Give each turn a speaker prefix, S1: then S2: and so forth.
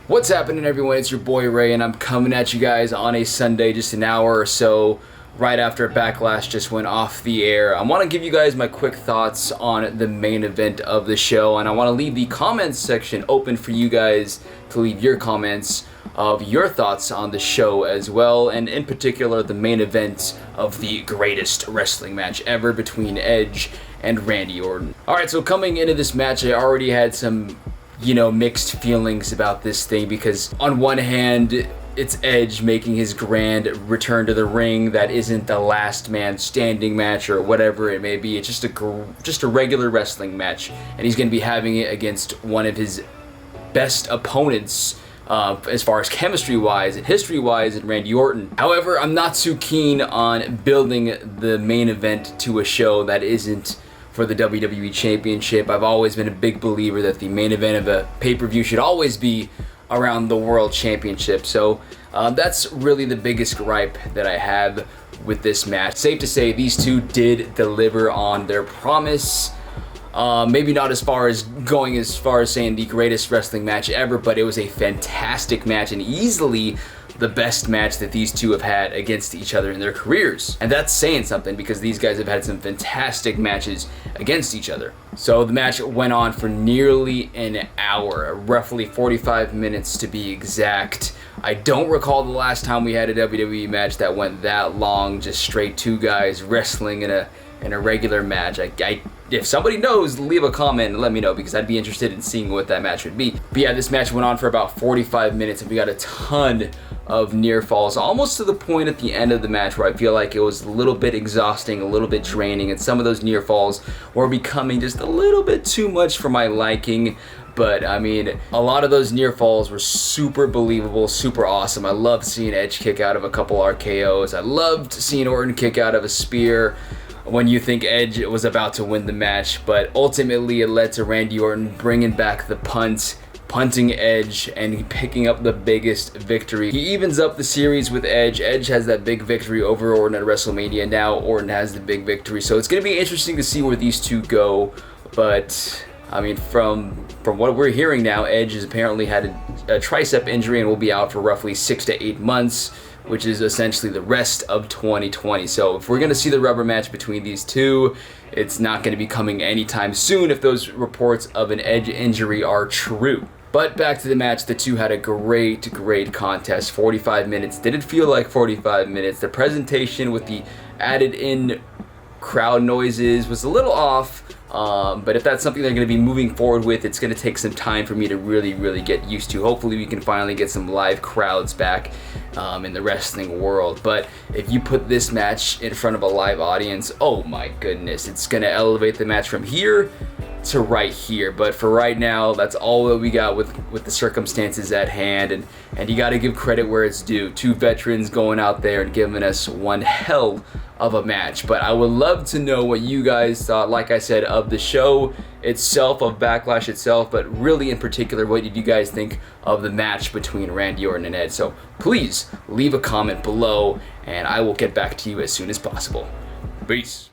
S1: What's happening, everyone? It's your boy Ray, and I'm coming at you guys on a Sunday, just an hour or so right after Backlash just went off the air. I want to give you guys my quick thoughts on the main event of the show, and I want to leave the comments section open for you guys to leave your comments of your thoughts on the show as well, and in particular the main event of the greatest wrestling match ever between Edge and Randy Orton. Alright, so coming into this match, I already had some mixed feelings about this thing, because on one hand, it's Edge making his grand return to the ring. That isn't the last man standing match or whatever it may be. It's just a regular wrestling match, and he's going to be having it against one of his best opponents as far as chemistry-wise and history-wise in Randy Orton. However, I'm not too keen on building the main event to a show that isn't for the WWE Championship. I've always been a big believer that the main event of a pay-per-view should always be around the World Championship. So that's really the biggest gripe that I have with this match. Safe to say, these two did deliver on their promise. Maybe not as far as saying the greatest wrestling match ever, but it was a fantastic match and easily the best match that these two have had against each other in their careers. And that's saying something, because these guys have had some fantastic matches against each other. So the match went on for nearly an hour, roughly 45 minutes to be exact. I don't recall the last time we had a WWE match that went that long, just straight two guys wrestling in a regular match. If somebody knows, leave a comment and let me know, because I'd be interested in seeing what that match would be. But yeah, this match went on for about 45 minutes, and we got a ton of near falls, almost to the point at the end of the match where I feel like it was a little bit exhausting, a little bit draining, and some of those near falls were becoming just a little bit too much for my liking. But I mean, a lot of those near falls were super believable, super awesome. I loved seeing Edge kick out of a couple RKOs. I loved seeing Orton kick out of a spear when you think Edge was about to win the match, but ultimately it led to Randy Orton bringing back the punting Edge and picking up the biggest victory. He evens up the series with Edge. Edge has that big victory over Orton at WrestleMania. Now Orton has the big victory. So it's going to be interesting to see where these two go. But I mean, from what we're hearing now, Edge has apparently had a tricep injury and will be out for roughly 6 to 8 months, which is essentially the rest of 2020. So if we're going to see the rubber match between these two, it's not going to be coming anytime soon if those reports of an Edge injury are true. But back to the match, the two had a great contest. 45 minutes. Didn't feel like 45 minutes. The presentation with the added in crowd noises was a little off. But if that's something they're going to be moving forward with, it's going to take some time for me to really get used to. Hopefully we can finally get some live crowds back in the wrestling world. But if you put this match in front of a live audience, oh my goodness, it's going to elevate the match from here to right here. But for right now, that's all that we got with the circumstances at hand, and you got to give credit where it's due. Two veterans going out there and giving us one hell of a match. But I would love to know what you guys thought, like I said, of the show itself, of Backlash itself, but really in particular, what did you guys think of the match between Randy Orton and Edge? So please leave a comment below, and I will get back to you as soon as possible. Peace.